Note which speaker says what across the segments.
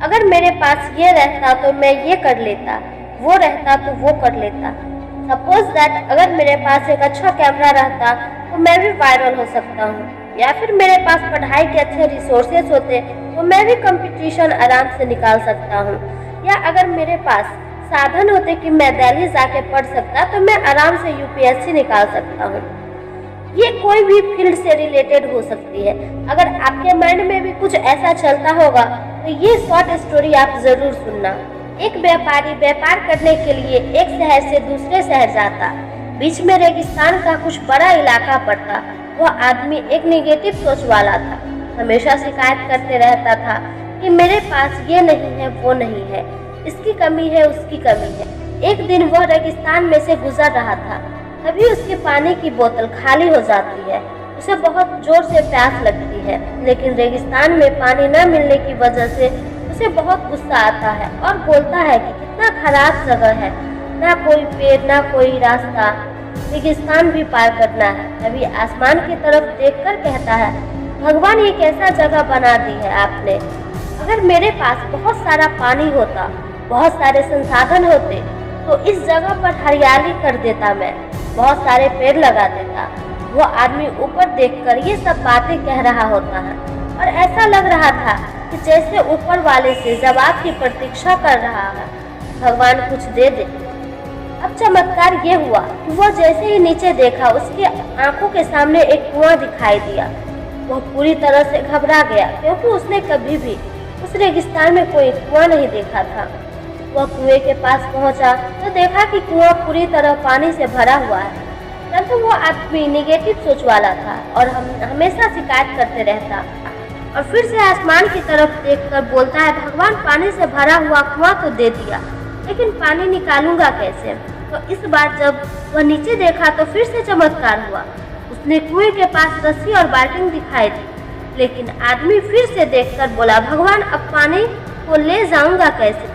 Speaker 1: अगर मेरे पास ये रहता तो मैं ये कर लेता, वो रहता तो वो कर लेता। सपोज दैट अगर मेरे पास एक अच्छा कैमरा रहता तो मैं भी वायरल हो सकता हूँ, या फिर मेरे पास पढ़ाई के अच्छे रिसोर्सेज होते तो मैं भी कंपटीशन आराम से निकाल सकता हूँ, या अगर मेरे पास साधन होते कि मैं दिल्ली जाके पढ़ सकता तो मैं आराम से यूपीएससी निकाल सकता हूँ। ये कोई भी फील्ड से रिलेटेड हो सकती है। अगर आपके माइंड में भी कुछ ऐसा चलता होगा तो ये शॉर्ट स्टोरी आप जरूर सुनना। एक व्यापारी व्यापार करने के लिए एक शहर से दूसरे शहर जाता। बीच में रेगिस्तान का कुछ बड़ा इलाका पड़ता। वह आदमी एक नेगेटिव सोच वाला था, हमेशा शिकायत करते रहता था कि मेरे पास ये नहीं है, वो नहीं है, इसकी कमी है, उसकी कमी है। एक दिन वह रेगिस्तान में से गुजर रहा था, तभी उसकी पानी की बोतल खाली हो जाती है। उसे बहुत जोर से प्यास लगती है, लेकिन रेगिस्तान में पानी न मिलने की वजह से उसे बहुत गुस्सा आता है और बोलता है कि कितना खराब जगह है, ना कोई पेड़, ना कोई रास्ता, रेगिस्तान भी पार करना है। तभी आसमान की तरफ देखकर कहता है, भगवान ये कैसा जगह बना दी है आपने। अगर मेरे पास बहुत सारा पानी होता, बहुत सारे संसाधन होते तो इस जगह पर हरियाली कर देता, मैं बहुत सारे पेड़ लगा देता। वो आदमी ऊपर देखकर ये सब बातें कह रहा होता है और ऐसा लग रहा था कि जैसे ऊपर वाले से जवाब की प्रतीक्षा कर रहा है, भगवान कुछ दे दे। अब चमत्कार ये हुआ कि वह जैसे ही नीचे देखा, उसकी आंखों के सामने एक कुआं दिखाई दिया। वह पूरी तरह से घबरा गया, क्योंकि उसने कभी भी उस रेगिस्तान में कोई कुआं नहीं देखा था। वह कुएं के पास पहुंचा तो देखा कि कुआं पूरी तरह पानी से भरा हुआ है, परंतु वो आदमी नेगेटिव सोच वाला था और हमेशा शिकायत करते रहता। और फिर से आसमान की तरफ देखकर बोलता है, भगवान पानी से भरा हुआ कुआं तो दे दिया, लेकिन पानी निकालूंगा कैसे। तो इस बार जब वह नीचे देखा तो फिर से चमत्कार हुआ। उसने कुएं के पास रस्सी और बाल्टी दिखाई दी, लेकिन आदमी फिर से देखकर बोला, भगवान अब पानी को ले जाऊंगा कैसे।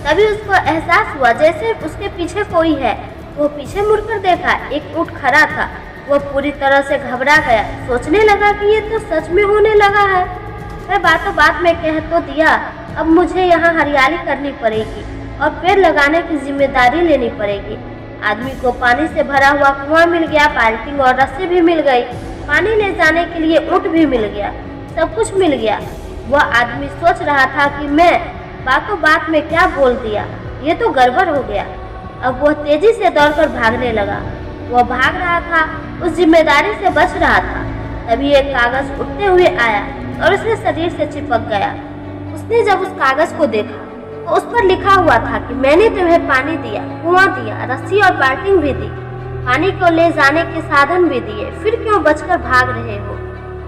Speaker 1: तभी उसको एहसास हुआ जैसे उसके पीछे कोई है। वो पीछे मुड़कर देखा, एक ऊंट खड़ा था। वह पूरी तरह से घबरा गया, सोचने लगा कि ये तो सच में होने लगा है। मैं बातों बात में कह तो दिया, अब मुझे यहाँ हरियाली करनी पड़ेगी और पेड़ लगाने की जिम्मेदारी लेनी पड़ेगी। आदमी को पानी से भरा हुआ कुआं मिल गया, बाल्टी और रस्सी भी मिल गई, पानी ले जाने के लिए ऊंट भी मिल गया, सब कुछ मिल गया। वह आदमी सोच रहा था कि मैं बातों बात में क्या बोल दिया, ये तो गड़बड़ हो गया। अब वह तेजी से दौड़कर भागने लगा। वह भाग रहा था, उस जिम्मेदारी से बच रहा था। तभी एक कागज उड़ते हुए आया और उसके शरीर से चिपक गया। उसने जब उस कागज को देखा तो उस पर लिखा हुआ था कि मैंने तुम्हें पानी दिया, कुआं दिया, रस्सी और बाल्टी भी दी, पानी को ले जाने के साधन भी दिए, फिर क्यों बचकर भाग रहे हो।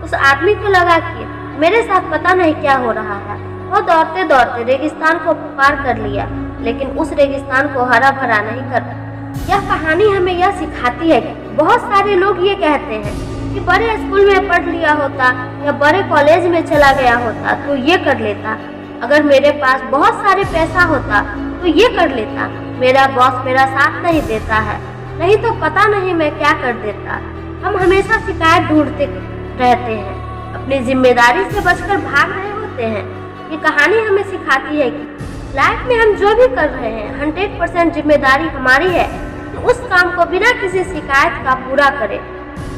Speaker 1: उस आदमी को लगा कि मेरे साथ पता नहीं क्या हो रहा है। वो दौड़ते दौड़ते रेगिस्तान को पार कर लिया, लेकिन उस रेगिस्तान को हरा भरा नहीं कर। यह कहानी हमें यह सिखाती है कि बहुत सारे लोग ये कहते हैं कि बड़े स्कूल में पढ़ लिया होता या बड़े कॉलेज में चला गया होता तो ये कर लेता, अगर मेरे पास बहुत सारे पैसा होता तो ये कर लेता, मेरा बॉस मेरा साथ नहीं देता है, नहीं तो पता नहीं मैं क्या कर देता। हम हमेशा शिकायत ढूंढते रहते हैं, अपनी जिम्मेदारी से बचकर भाग रहे होते हैं। ये कहानी हमें सिखाती है कि लाइफ में हम जो भी कर रहे हैं 100% जिम्मेदारी हमारी है। तो उस काम को बिना किसी शिकायत का पूरा करें।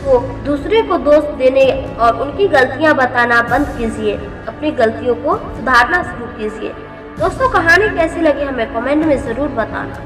Speaker 1: तो दूसरे को दोष देने और उनकी गलतियां बताना बंद कीजिए, अपनी गलतियों को सुधारना शुरू कीजिए। दोस्तों, कहानी कैसी लगी हमें कमेंट में ज़रूर बताना।